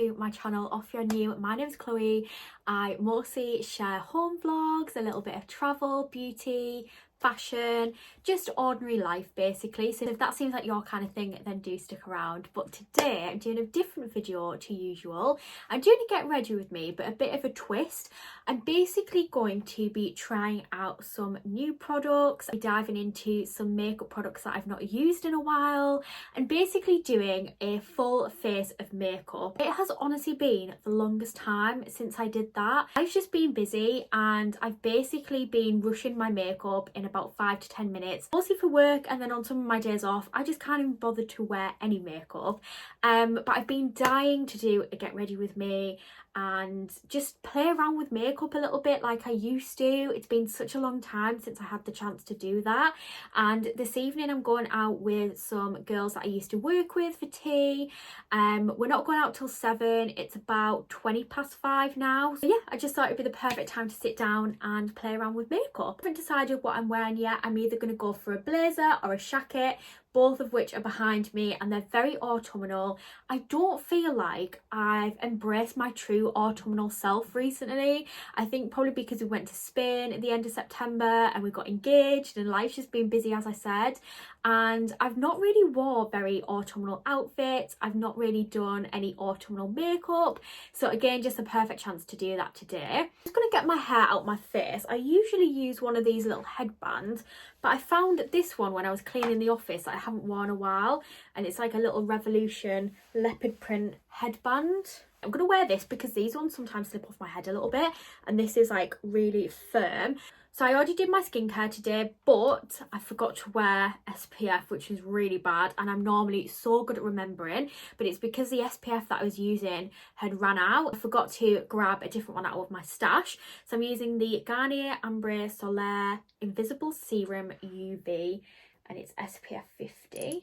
to my channel. If you're new, my name's Chloe. I mostly share home vlogs, a little bit of travel, beauty, fashion, just ordinary life basically. So if that seems like your kind of thing, then do stick around. But today I'm doing a different video to usual. I'm doing a get ready with me, but a bit of a twist. I'm basically going to be trying out some new products, diving into some makeup products that I've not used in a while, and basically doing a full face of makeup. It has honestly been the longest time since I did that. I've just been busy and I've basically been rushing my makeup in about 5 to 10 minutes, mostly for work, and then on some of my days off I just can't even bother to wear any makeup. But I've been dying to do a get ready with me and just play around with makeup a little bit like I used to. It's been such a long time since I had the chance to do that, and this evening I'm going out with some girls that I used to work with for tea. We're not going out till 7, it's about 20 past 5 now, so yeah, I just thought it'd be the perfect time to sit down and play around with makeup. I haven't decided what I'm wearing yet. I'm either going to go for a blazer or a jacket, both of which are behind me, and they're very autumnal. I don't feel like I've embraced my true autumnal self recently. I think probably because we went to Spain at the end of September and we got engaged and life's just been busy, as I said, and I've not really wore very autumnal outfits. I've not really done any autumnal makeup, so again, just a perfect chance to do that today. I'm just going to get my hair out my face. I usually use one of these little headbands, but I found this one when I was cleaning the office that I haven't worn a while, and it's like a little Revolution leopard print headband. I'm going to wear this because these ones sometimes slip off my head a little bit, and this is like really firm. So I already did my skincare today, but I forgot to wear SPF, which is really bad, and I'm normally so good at remembering, but it's because the SPF that I was using had ran out. I forgot to grab a different one out of my stash, so I'm using the Garnier Ambre Solaire Invisible Serum UV, and it's SPF 50.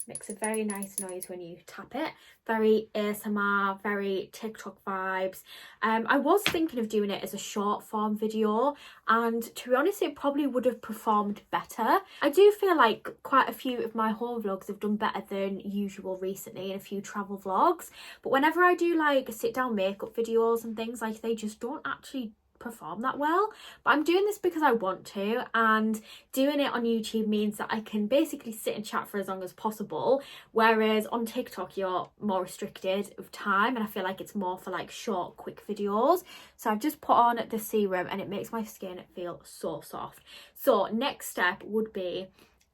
Makes a very nice noise when you tap it. Very ASMR, very TikTok vibes. I was thinking of doing it as a short form video, and to be honest, it probably would have performed better. I do feel like quite a few of my home vlogs have done better than usual recently, and a few travel vlogs, but whenever I do like sit down makeup videos and things, like, they just don't actually perform that well. But I'm doing this because I want to, and doing it on YouTube means that I can basically sit and chat for as long as possible, whereas on TikTok you're more restricted of time, and I feel like it's more for like short quick videos. So I've just put on the serum and it makes my skin feel so soft. So next step would be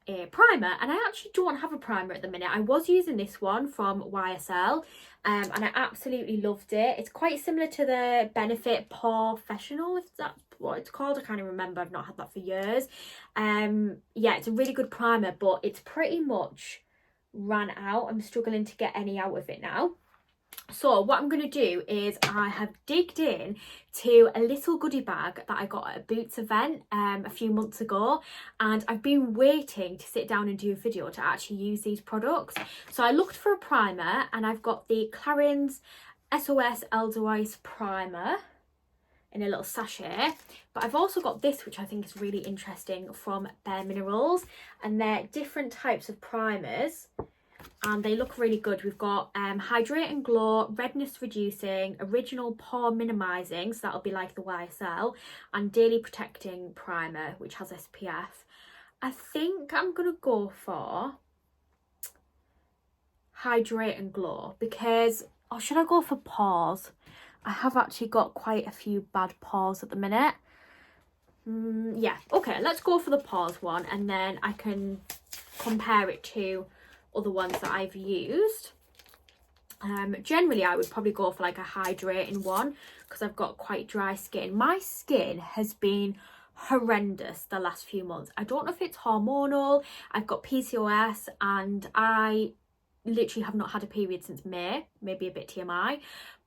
a primer, and I actually don't have a primer at the minute. I was using this one from YSL, and I absolutely loved it. It's quite similar to the Benefit Professional, if that's what it's called. I can't even remember, I've not had that for years. Yeah, it's a really good primer, but it's pretty much ran out. I'm struggling to get any out of it now. So what I'm going to do is I have digged in to a little goodie bag that I got at a Boots event a few months ago, and I've been waiting to sit down and do a video to actually use these products. So I looked for a primer, and I've got the Clarins SOS Edelweiss primer in a little sachet, but I've also got this, which I think is really interesting, from Bare Minerals, and they're different types of primers, and they look really good. We've got Hydrate and Glow, Redness Reducing, Original Pore Minimizing, so that'll be like the YSL, and Daily Protecting Primer, which has SPF. I think I'm going to go for Hydrate and Glow because, or should I go for pores? I have actually got quite a few bad pores at the minute. Yeah, okay, let's go for the pores one, and then I can compare it to other ones that I've used. Generally I would probably go for like a hydrating one because I've got quite dry skin. My skin has been horrendous the last few months. I don't know if it's hormonal. I've got PCOS, and I literally have not had a period since May, maybe a bit TMI,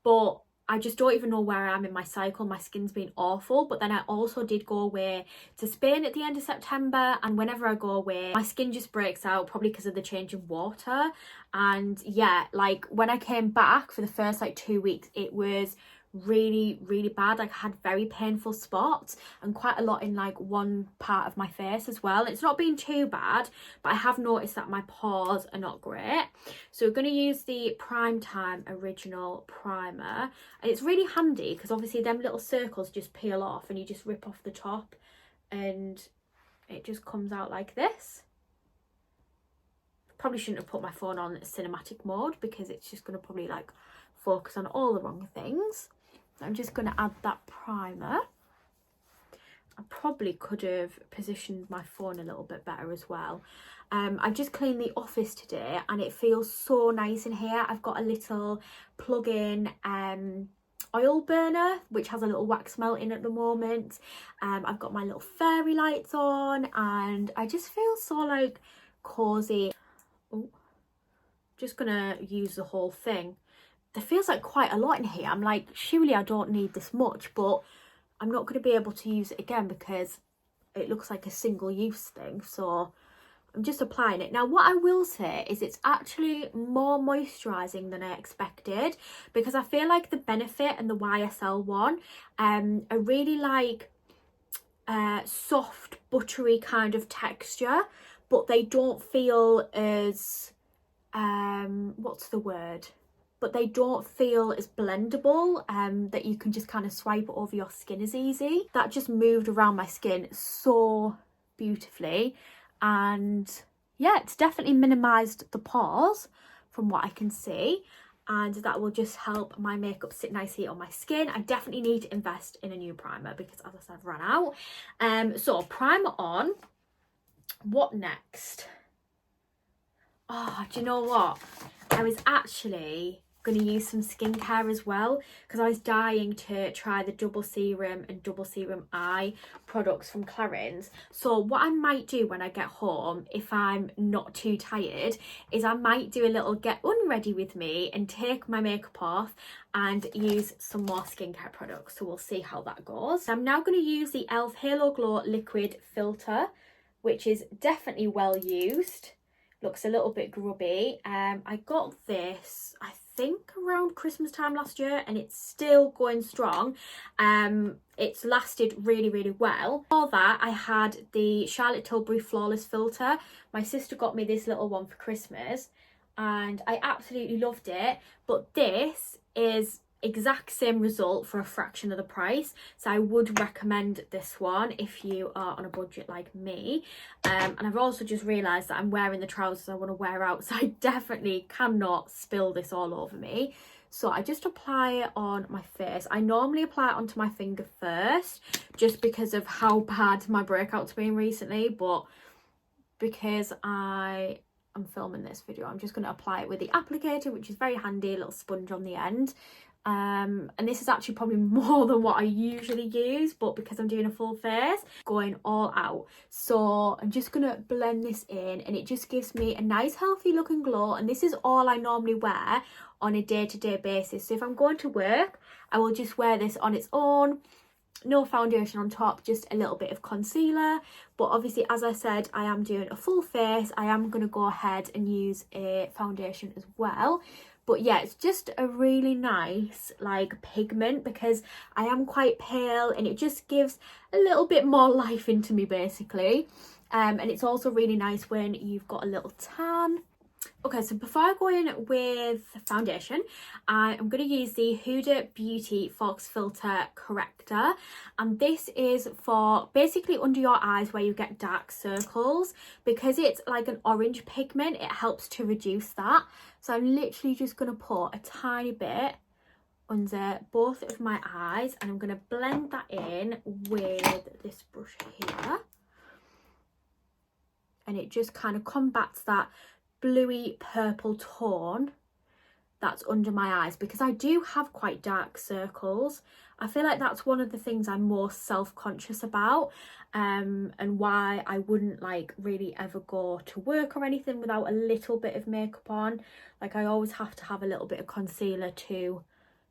but I just don't even know where I am in my cycle. My skin's been awful. But then I also did go away to Spain at the end of September, and whenever I go away my skin just breaks out, probably because of the change of water. And yeah, like when I came back for the first like 2 weeks, it was really, really bad. Like, I had very painful spots and quite a lot in like one part of my face as well. It's not been too bad, but I have noticed that my pores are not great. So we're going to use the Prime Time Original Primer, and it's really handy because obviously them little circles just peel off and you just rip off the top and it just comes out like this. Probably shouldn't have put my phone on cinematic mode because it's just going to probably like focus on all the wrong things. I'm just going to add that primer. I probably could have positioned my phone a little bit better as well. I've just cleaned the office today and it feels so nice in here. I've got a little plug-in oil burner which has a little wax melt in at the moment. I've got my little fairy lights on and I just feel so like cozy. Oh, just gonna use the whole thing. There feels like quite a lot in here. I'm like, surely I don't need this much, but I'm not going to be able to use it again because it looks like a single use thing. So I'm just applying it. Now, what I will say is it's actually more moisturising than I expected because I feel like the Benefit and the YSL one are really like soft, buttery kind of texture, but they don't feel as, what's the word? But they don't feel as blendable, that you can just kind of swipe it over your skin as easy. That just moved around my skin so beautifully. And yeah, it's definitely minimised the pores from what I can see. And that will just help my makeup sit nicely on my skin. I definitely need to invest in a new primer because, as I said, I've run out. So primer on. What next? Oh, do you know what? I was actually going to use some skincare as well because I was dying to try the double serum and double serum eye products from Clarins. So what I might do when I get home, if I'm not too tired, is I might do a little get unready with me and take my makeup off and use some more skincare products. So we'll see how that goes. I'm now going to use the e.l.f. Halo Glow Liquid Filter, which is definitely well used. Looks a little bit grubby. I got this, I think, around Christmas time last year, and it's still going strong. It's lasted really, really well. For that, I had the Charlotte Tilbury Flawless Filter. My sister got me this little one for Christmas, and I absolutely loved it. But this is exact same result for a fraction of the price, so I would recommend this one if you are on a budget like me. And I've also just realised that I'm wearing the trousers I want to wear out, so I definitely cannot spill this all over me. So I just apply it on my face. I normally apply it onto my finger first just because of how bad my breakout's been recently, but because I'm filming this video, I'm just going to apply it with the applicator, which is very handy, a little sponge on the end. And this is actually probably more than what I usually use, but because I'm doing a full face, going all out. So I'm just gonna blend this in, and it just gives me a nice healthy looking glow. And this is all I normally wear on a day-to-day basis. So if I'm going to work, I will just wear this on its own, no foundation on top, just a little bit of concealer. But obviously, as I said, I am doing a full face. I am going to go ahead and use a foundation as well. But yeah, it's just a really nice like pigment because I am quite pale, and it just gives a little bit more life into me basically. And it's also really nice when you've got a little tan. Okay, so before I go in with foundation, I am going to use the Huda Beauty Fox Filter Corrector, and this is for basically under your eyes where you get dark circles. Because it's like an orange pigment, it helps to reduce that. So I'm literally just going to put a tiny bit under both of my eyes, and I'm going to blend that in with this brush here, and it just kind of combats that bluey purple tone that's under my eyes, because I do have quite dark circles. I feel like that's one of the things I'm most self-conscious about, and why I wouldn't like really ever go to work or anything without a little bit of makeup on. Like, I always have to have a little bit of concealer to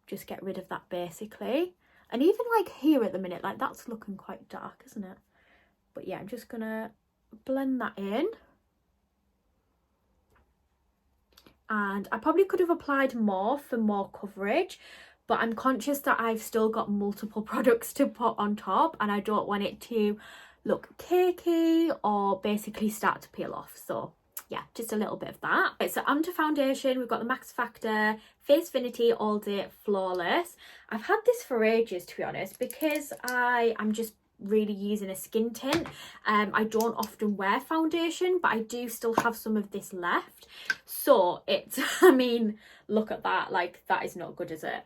just get rid of that basically. And even like here at the minute, like that's looking quite dark, isn't it? But yeah, I'm just gonna blend that in. And I probably could have applied more for more coverage, but I'm conscious that I've still got multiple products to put on top and I don't want it to look cakey or basically start to peel off. So yeah, just a little bit of that. Okay, so onto foundation. We've got the Max Factor Face Finity All Day Flawless. I've had this for ages, to be honest, because I am just really using a skin tint. I don't often wear foundation, but I do still have some of this left. So it's, I mean, look at that, like that is not good, is it?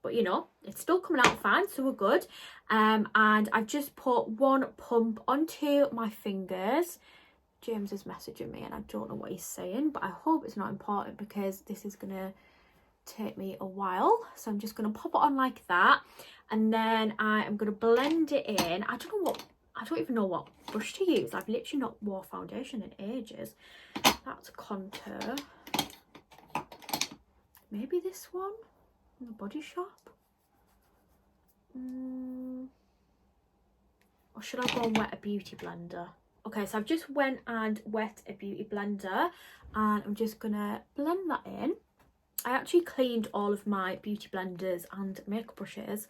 But you know, it's still coming out fine, so we're good. And I've just put one pump onto my fingers. James is messaging me and I don't know what he's saying, but I hope it's not important because this is gonna take me a while. So I'm just gonna pop it on like that, and then I am gonna blend it in. I don't even know what brush to use. I've literally not wore foundation in ages. That's contour. Maybe this one in the Body Shop. Or should I go and wet a beauty blender? Okay, so I've just went and wet a beauty blender and I'm just gonna blend that in. I actually cleaned all of my beauty blenders and makeup brushes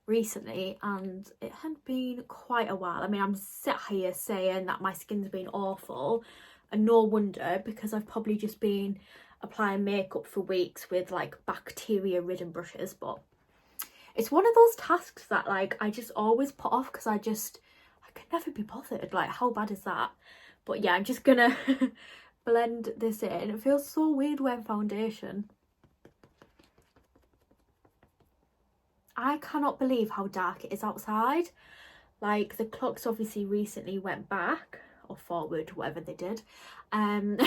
recently and it had been quite a while. I mean, I'm sat here saying that my skin's been awful, and no wonder, because I've probably just been applying makeup for weeks with like bacteria ridden brushes. But it's one of those tasks that like I just always put off because I can never be bothered. Like, how bad is that? But yeah, I'm just gonna blend this in. It feels so weird wearing foundation. I cannot believe how dark it is outside. Like, the clocks obviously recently went back or forward, whatever they did. And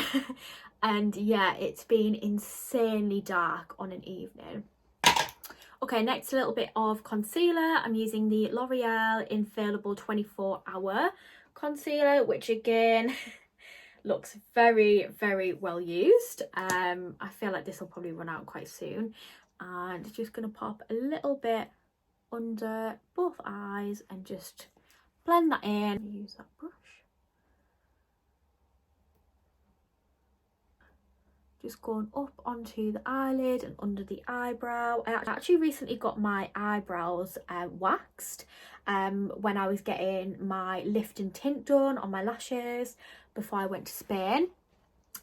yeah, it's been insanely dark on an evening. Okay, next a little bit of concealer. I'm using the L'Oreal Infallible 24 Hour concealer, which again looks very, very well used. I feel like this will probably run out quite soon. And just going to pop a little bit under both eyes and just blend that in. Use that brush. Just going up onto the eyelid and under the eyebrow. I actually recently got my eyebrows waxed when I was getting my lift and tint done on my lashes before I went to Spain.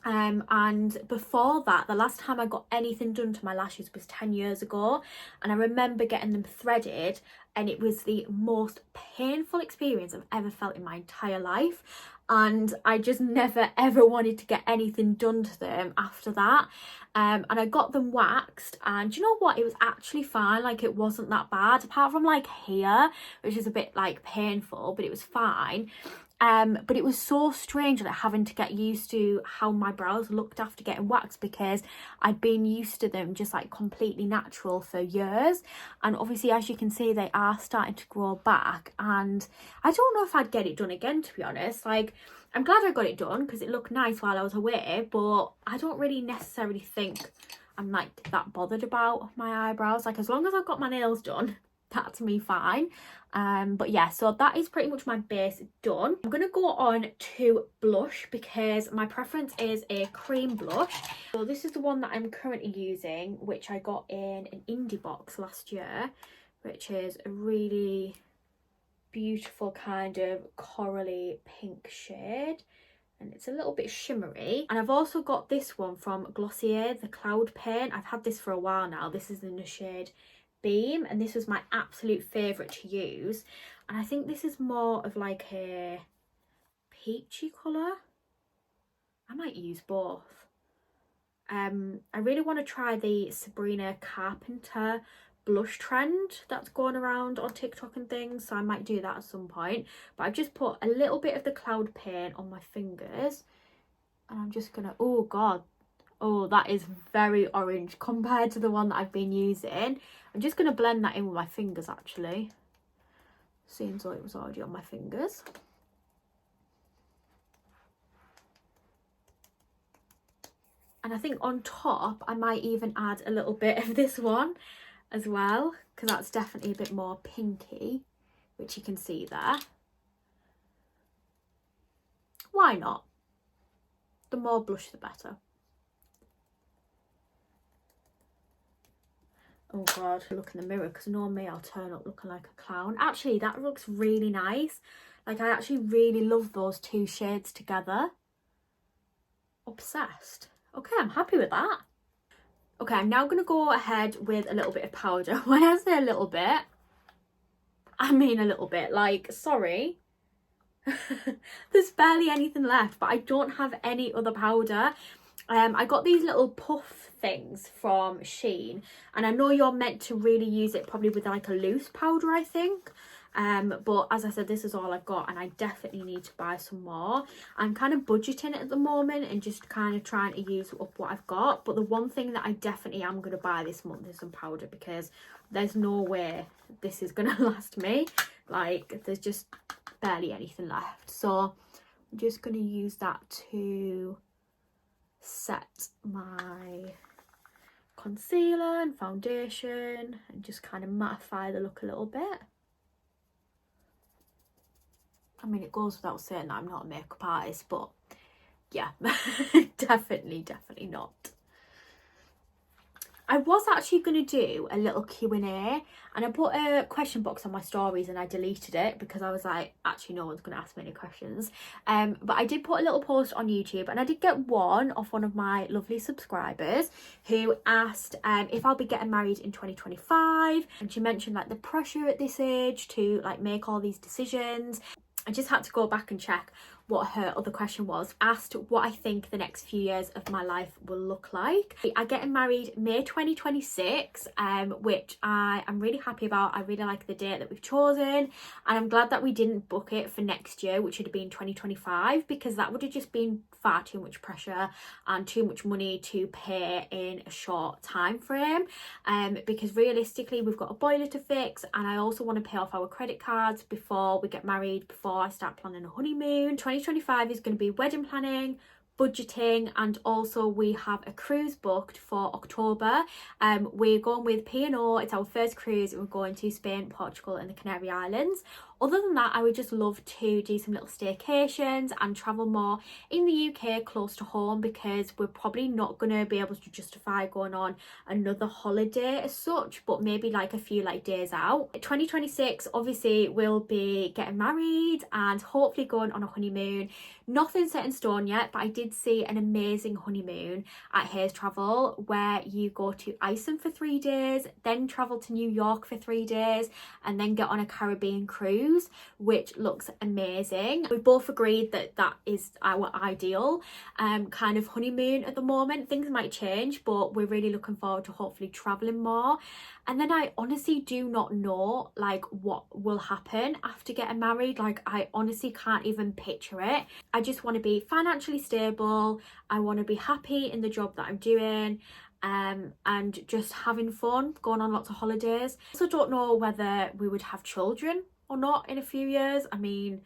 And before that, the last time I got anything done to my lashes was 10 years ago, and I remember getting them threaded and it was the most painful experience I've ever felt in my entire life, and I just never ever wanted to get anything done to them after that. And I got them waxed, and you know what, it was actually fine. Like, it wasn't that bad, apart from like here, which is a bit like painful, but it was fine. But it was so strange, like having to get used to how my brows looked after getting waxed, because I'd been used to them just like completely natural for years. And obviously, as you can see, they are starting to grow back, and I don't know if I'd get it done again, to be honest. Like, I'm glad I got it done because it looked nice while I was away, but I don't really necessarily think I'm like that bothered about my eyebrows. Like, as long as I've got my nails done, that's me fine. But yeah, so that is pretty much my base done. I'm gonna go on to blush because my preference is a cream blush. So this is the one that I'm currently using, which I got in an indie box last year, which is a really beautiful kind of corally pink shade, and it's a little bit shimmery. And I've also got this one from Glossier, the Cloud Paint. I've had this for a while now. This is in the shade Beam, and this was my absolute favourite to use, and I think this is more of like a peachy colour. I might use both. I really want to try the Sabrina Carpenter blush trend that's going around on TikTok and things, so I might do that at some point. But I've just put a little bit of the Cloud Paint on my fingers, and I'm just gonna, oh god, oh, that is very orange compared to the one that I've been using. I'm just going to blend that in with my fingers, actually. Seems like it was already on my fingers. And I think on top, I might even add a little bit of this one as well, because that's definitely a bit more pinky, which you can see there. Why not? The more blush, the better. Oh god, look in the mirror, because normally I'll turn up looking like a clown. Actually, that looks really nice. Like, I actually really love those two shades together. Obsessed. Okay, I'm happy with that. Okay, I'm now going to go ahead with a little bit of powder. When I say a little bit, I mean a little bit. Like, sorry. There's barely anything left, but I don't have any other powder. I got these little puff things from Shein, and I know you're meant to really use it probably with like a loose powder, I think. But as I said, this is all I've got, and I definitely need to buy some more. I'm kind of budgeting it at the moment and just kind of trying to use up what I've got. But the one thing that I definitely am going to buy this month is some powder, because there's no way this is going to last me. Like, there's just barely anything left. So I'm just going to use that to set my concealer and foundation and just kind of mattify the look a little bit. I mean, it goes without saying that I'm not a makeup artist, but yeah, definitely not. I was actually going to do a little Q&A, and I put a question box on my stories and I deleted it because I was like, actually no one's going to ask me any questions. But I did put a little post on YouTube, and I did get one off one of my lovely subscribers who asked if I'll be getting married in 2025, and she mentioned like the pressure at this age to like make all these decisions. I just had to go back and check what her other question was. Asked what I think the next few years of my life will look like. I'm getting married May 2026, which I am really happy about. I really like the date that we've chosen, and I'm glad that we didn't book it for next year, which would have been 2025, because that would have just been far too much pressure and too much money to pay in a short time frame. Because realistically, we've got a boiler to fix, and I also want to pay off our credit cards before we get married, before I start planning a honeymoon. 2025 is going to be wedding planning, budgeting, and also we have a cruise booked for October. We're going with P&O. It's our first cruise, and we're going to Spain, Portugal and the Canary Islands. Other than that, I would just love to do some little staycations and travel more in the UK close to home, because we're probably not going to be able to justify going on another holiday as such, but maybe like a few like days out. 2026, obviously, we'll be getting married and hopefully going on a honeymoon. Nothing set in stone yet, but I did see an amazing honeymoon at Hayes Travel where you go to Iceland for 3 days, then travel to New York for 3 days, and then get on a Caribbean cruise, which looks amazing. We both agreed that that is our ideal kind of honeymoon at the moment. Things might change, but we're really looking forward to hopefully traveling more. And then I honestly do not know like what will happen after getting married. Like, I honestly can't even picture it. I just want to be financially stable. I want to be happy in the job that I'm doing. And just having fun, going on lots of holidays. I also don't know whether we would have children or not in a few years. I mean,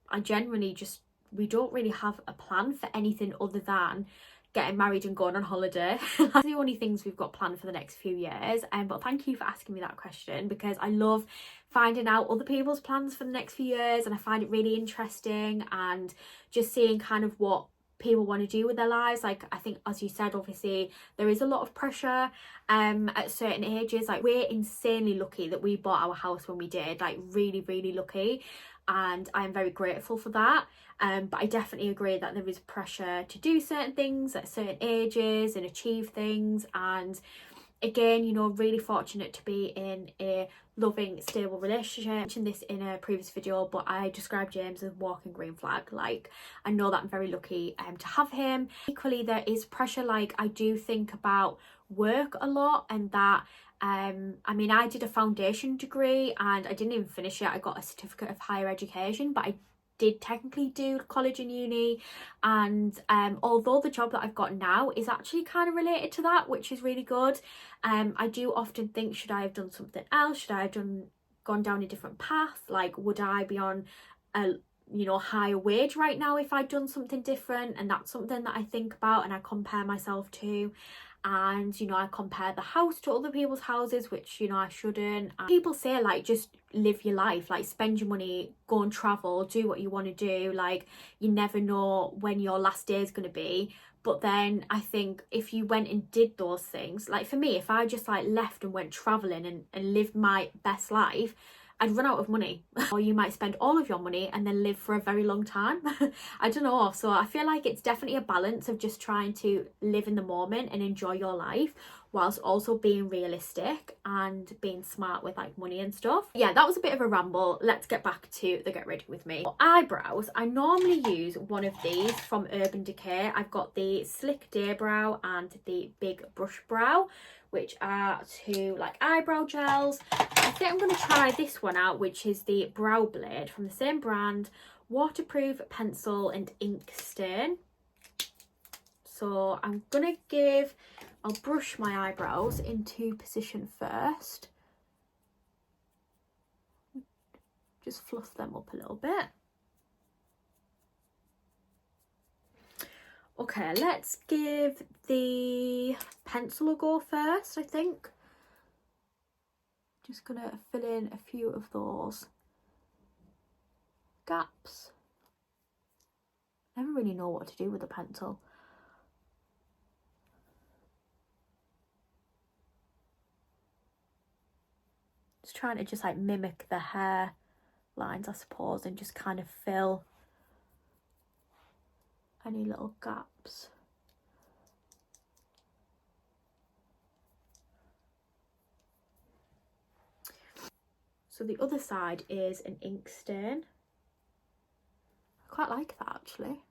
I generally just, we don't really have a plan for anything other than getting married and going on holiday. That's the only things we've got planned for the next few years. But thank you for asking me that question, because I love finding out other people's plans for the next few years, and I find it really interesting, and just seeing kind of what people want to do with their lives. Like, I think, as you said, obviously there is a lot of pressure at certain ages. Like, we're insanely lucky that we bought our house when we did, like really lucky, and I'm very grateful for that. But I definitely agree that there is pressure to do certain things at certain ages and achieve things. And again, you know, really fortunate to be in a loving, stable relationship. I mentioned this in a previous video, but I described James as walking green flag. Like, I know that I'm very lucky to have him. Equally, there is pressure. Like, I do think about work a lot, and that I mean, I did a foundation degree and I didn't even finish it. I got a certificate of higher education, but I did technically do college and uni, and although the job that I've got now is actually kind of related to that, which is really good, I do often think, should I have done something else? Should I have gone down a different path? Like, would I be on a, you know, higher wage right now if I'd done something different? And that's something that I think about and I compare myself to. And, you know, I compare the house to other people's houses, which, you know, I shouldn't. And people say, like, just live your life, like, spend your money, go and travel, do what you want to do. Like, you never know when your last day is going to be. But then I think if you went and did those things, like for me, if I just like left and went traveling and lived my best life, I'd run out of money. Or you might spend all of your money and then live for a very long time. I don't know. So I feel like it's definitely a balance of just trying to live in the moment and enjoy your life, whilst also being realistic and being smart with like money and stuff. Yeah, that was a bit of a ramble. Let's get back to the get ready with me. For eyebrows, I normally use one of these from Urban Decay. I've got the Slick Day Brow and the Big Brush Brow, which are two like eyebrow gels. I think I'm going to try this one out, which is the Brow Blade from the same brand, waterproof pencil and ink stain. So I'm going to I'll brush my eyebrows into position first. Just fluff them up a little bit. Okay, let's give the pencil a go first, I think. Just gonna fill in a few of those gaps. Never really know what to do with a pencil. Just trying to just like mimic the hair lines, I suppose, and just kind of fill any little gaps. So the other side is an ink stain. I quite like that actually.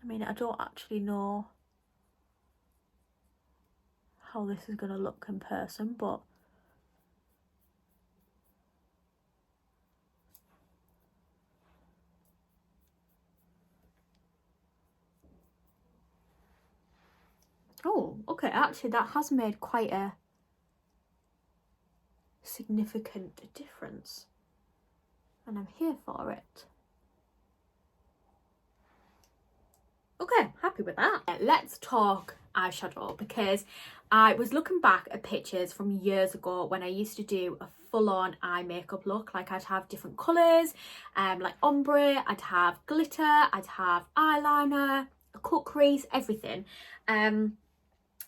I mean, I don't actually know how this is going to look in person, but oh, okay, actually that has made quite a significant difference, and I'm here for it. Okay, happy with that. Let's talk eyeshadow, because I was looking back at pictures from years ago when I used to do a full-on eye makeup look. Like I'd have different colours, like ombre, I'd have glitter, I'd have eyeliner, a cut crease, everything. And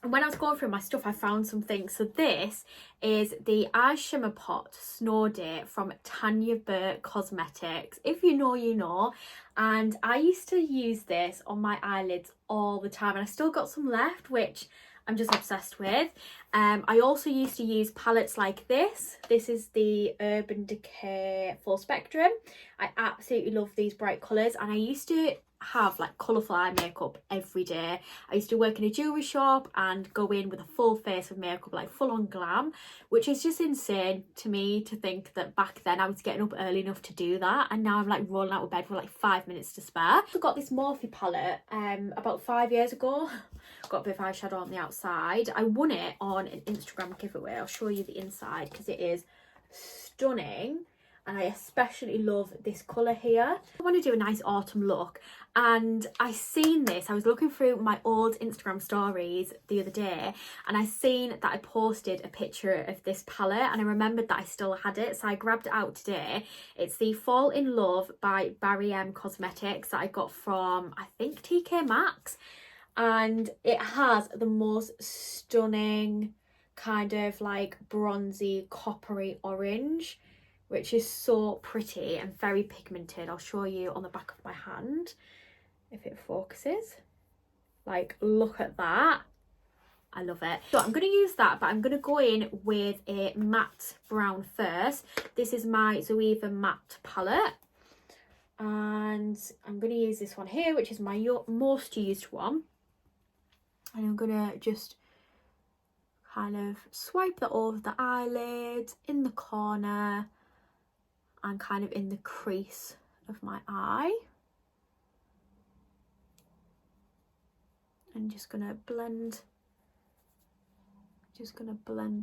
when I was going through my stuff, I found some things. So this is the Eye Shimmer Pot Snow Day from Tanya Burke Cosmetics. If you know, you know. And I used to use this on my eyelids all the time. And I still got some left, which I'm just obsessed with. I also used to use palettes like this. This is the Urban Decay Full Spectrum. I absolutely love these bright colours. And I used to have like colourful eye makeup every day. I used to work in a jewellery shop and go in with a full face of makeup, like full on glam, which is just insane to me to think that back then I was getting up early enough to do that, and now I'm like rolling out of bed with like 5 minutes to spare. I got this Morphe palette about 5 years ago. Got a bit of eyeshadow on the outside. I won it on an Instagram giveaway. I'll show you the inside because it is stunning. And I especially love this colour here. I want to do a nice autumn look, and I seen this. I was looking through my old Instagram stories the other day, and I seen that I posted a picture of this palette, and I remembered that I still had it, so I grabbed it out today. It's the Fall in Love by GRWM Cosmetics that I got from, I think, TK Maxx, and it has the most stunning kind of like bronzy coppery orange, which is so pretty and very pigmented. I'll show you on the back of my hand if it focuses. Like, look at that. I love it. So I'm going to use that, but I'm going to go in with a matte brown first. This is my Zoeva matte palette, and I'm going to use this one here, which is my most used one. And I'm going to just kind of swipe that over the eyelid, in the corner, and kind of in the crease of my eye. And just gonna blend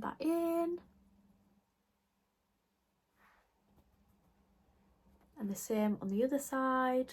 that in. And the same on the other side.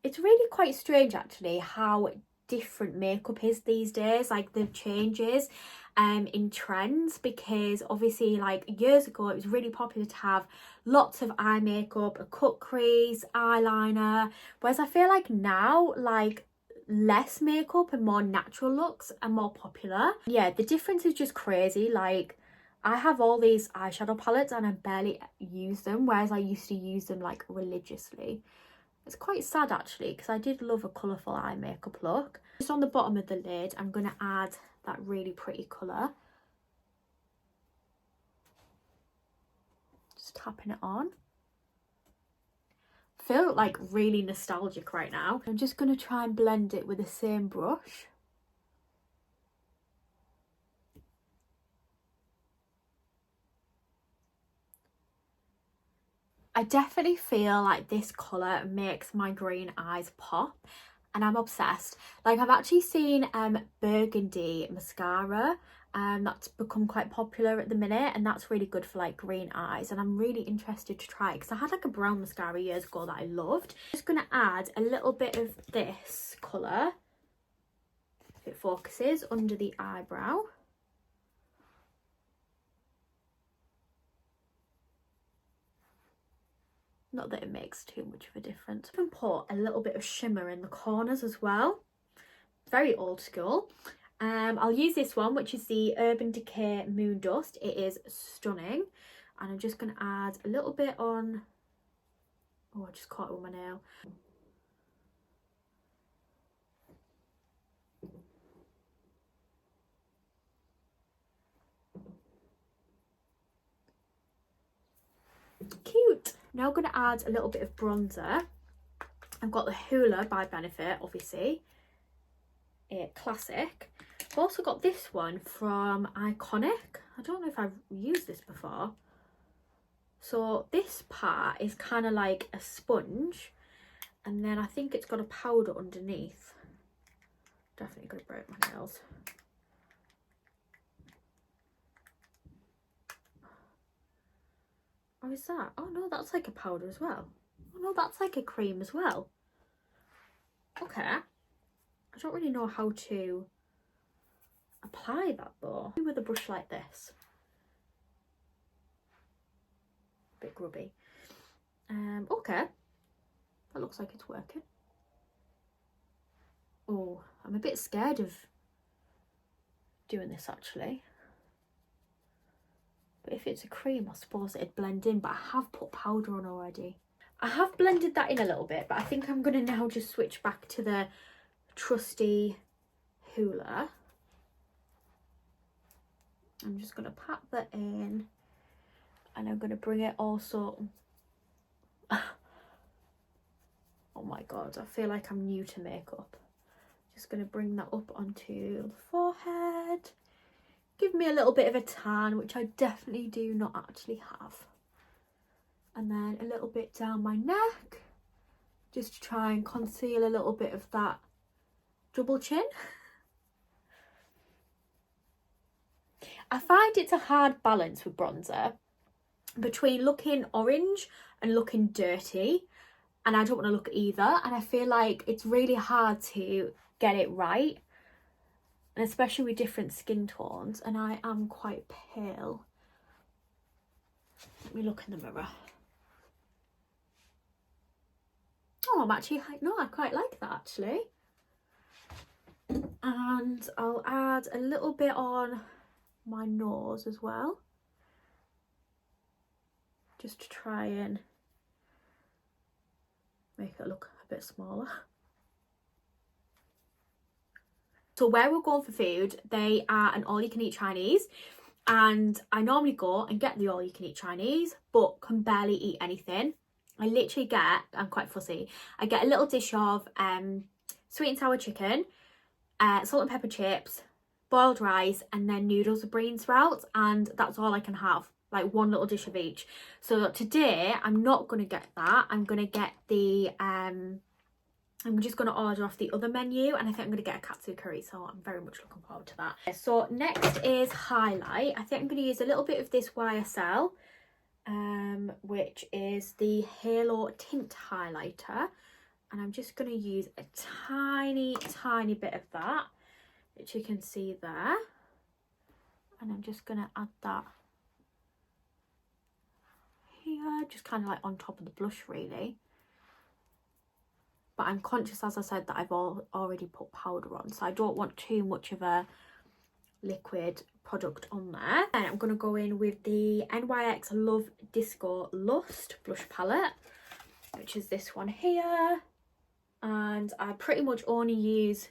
It's really quite strange actually how different makeup is these days, like the changes in trends, because obviously like years ago it was really popular to have lots of eye makeup, a cut crease, eyeliner, whereas I feel like now like less makeup and more natural looks are more popular. Yeah, the difference is just crazy. Like I have all these eyeshadow palettes and I barely use them, whereas I used to use them like religiously. It's quite sad actually, because I did love a colourful eye makeup look. Just on the bottom of the lid, I'm going to add that really pretty colour. Just tapping it on. I feel like really nostalgic right now. I'm just going to try and blend it with the same brush. I definitely feel like this colour makes my green eyes pop, and I'm obsessed. Like I've actually seen burgundy mascara that's become quite popular at the minute, and that's really good for like green eyes, and I'm really interested to try it because I had like a brown mascara years ago that I loved. I'm just going to add a little bit of this colour, if it focuses, under the eyebrow. Not that it makes too much of a difference. I can put a little bit of shimmer in the corners as well. Very old school. I'll use this one, which is the Urban Decay Moon Dust. It is stunning. And I'm just going to add a little bit on... Oh, I just caught it with my nail. Cute. Now I'm going to add a little bit of bronzer. I've got the Hoola by Benefit, obviously. Classic. I've also got this one from Iconic. I don't know if I've used this before. So this part is kind of like a sponge, and then I think it's got a powder underneath. Definitely going to break my nails. Oh, is that? Oh no, that's like a powder as well. Oh no, that's like a cream as well. Okay. I don't really know how to apply that though. With a brush like this. Bit grubby. Okay. That looks like it's working. Oh, I'm a bit scared of doing this actually. But if it's a cream, I suppose it'd blend in, but I have put powder on already. I have blended that in a little bit, but I think I'm going to now just switch back to the trusty Hoola. I'm just going to pat that in, and I'm going to bring it also... Oh my god, I feel like I'm new to makeup. Just going to bring that up onto the forehead. Give me a little bit of a tan, which I definitely do not actually have. And then a little bit down my neck, just to try and conceal a little bit of that double chin. I find it's a hard balance with bronzer between looking orange and looking dirty, and I don't want to look either, and I feel like it's really hard to get it right, and especially with different skin tones, and I am quite pale. Let me look in the mirror. Oh, I'm actually, no, I quite like that actually. And I'll add a little bit on my nose as well, just to try and make it look a bit smaller. So where we're going for food, they are an all-you-can-eat Chinese, and I normally go and get the all-you-can-eat Chinese, but can barely eat anything. I literally get, I'm quite fussy, I get a little dish of sweet and sour chicken, salt and pepper chips, boiled rice, and then noodles with bean sprouts, and that's all I can have, like one little dish of each. So today I'm not going to get that. I'm going to get the I'm just going to order off the other menu, and I think I'm going to get a katsu curry, so I'm very much looking forward to that. So next is highlight. I think I'm going to use a little bit of this YSL, which is the Halo Tint Highlighter. And I'm just going to use a tiny bit of that, which you can see there. And I'm just going to add that here, just kind of like on top of the blush really. But I'm conscious, as I said, that I've already put powder on, so I don't want too much of a liquid product on there. And I'm going to go in with the NYX Love Disco Lust blush palette, which is this one here. And I pretty much only use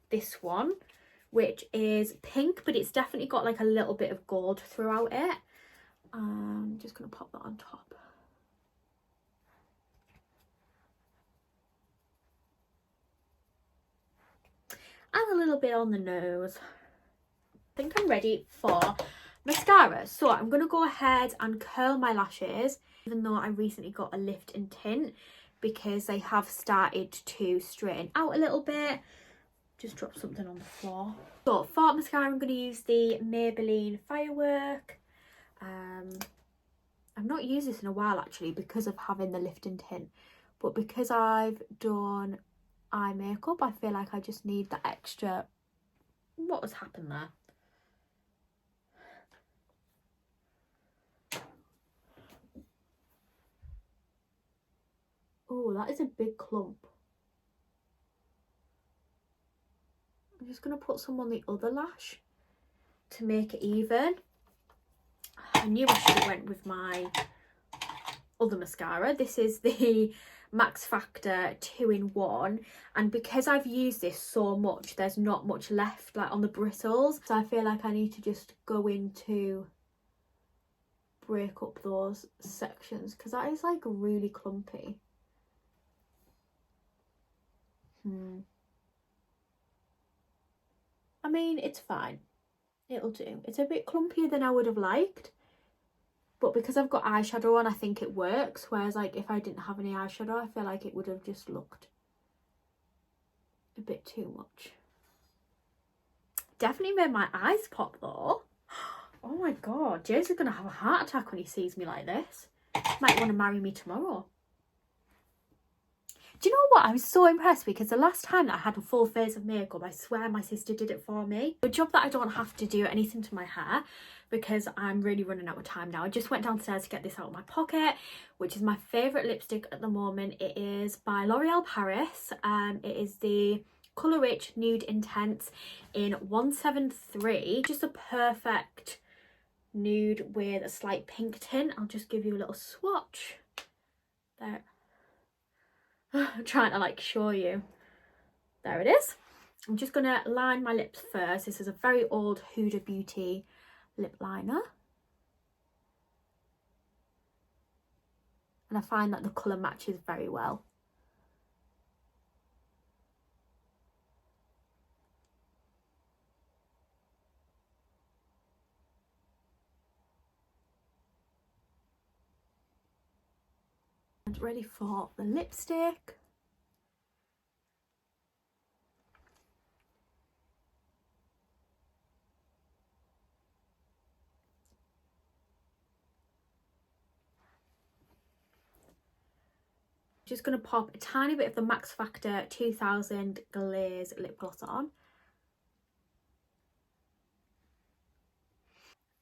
this one, which is pink, but it's definitely got like a little bit of gold throughout it. I'm just going to pop that on top. And a little bit on the nose. I think I'm ready for mascara. So I'm going to go ahead and curl my lashes, even though I recently got a lift and tint, because they have started to straighten out a little bit. Just dropped something on the floor. So for mascara, I'm going to use the Maybelline Firework. I've not used this in a while actually because of having the lift and tint, but because I've done eye makeup, I feel like I just need the extra. What has happened there? Oh, that is a big clump. I'm just going to put some on the other lash to make it even. I knew I should have went with my other mascara. This is the Max Factor 2-in-1, and because I've used this so much, there's not much left like on the bristles, so I feel like I need to just go in to break up those sections, because that is like really clumpy. I mean, it's fine, it'll do. It's a bit clumpier than I would have liked, but because I've got eyeshadow on, I think it works. Whereas like if I didn't have any eyeshadow, I feel like it would have just looked a bit too much. Definitely made my eyes pop though. Oh my god, James is gonna have a heart attack when he sees me like this. Might want to marry me tomorrow. Do you know what? I'm so impressed because the last time that I had a full face of makeup, I swear my sister did it for me. A job that I don't have to do anything to my hair because I'm really running out of time now. I just went downstairs to get this out of my pocket, which is my favourite lipstick at the moment. It is by L'Oreal Paris. It is the Colour Rich Nude Intense in 173. Just a perfect nude with a slight pink tint. I'll just give you a little swatch. There. I'm trying to like show you. There it is. I'm just going to line my lips first. This is a very old Huda Beauty lip liner. And I find that the colour matches very well. And ready for the lipstick. Just going to pop a tiny bit of the Max Factor 2000 Glaze lip gloss on.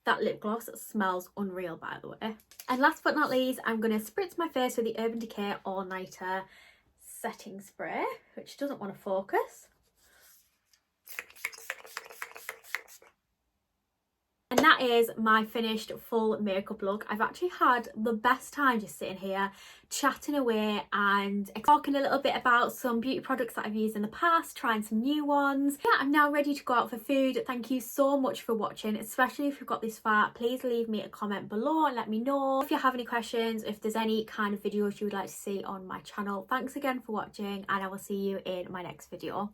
That lip gloss smells unreal, by the way. And last but not least, I'm going to spritz my face with the Urban Decay All Nighter setting spray, which doesn't want to focus. And that is my finished full makeup look. I've actually had the best time just sitting here chatting away and talking a little bit about some beauty products that I've used in the past, trying some new ones. Yeah, I'm now ready to go out for food. Thank you so much for watching, especially if you've got this far. Please leave me a comment below and let me know if you have any questions, if there's any kind of videos you would like to see on my channel. Thanks again for watching, and I will see you in my next video.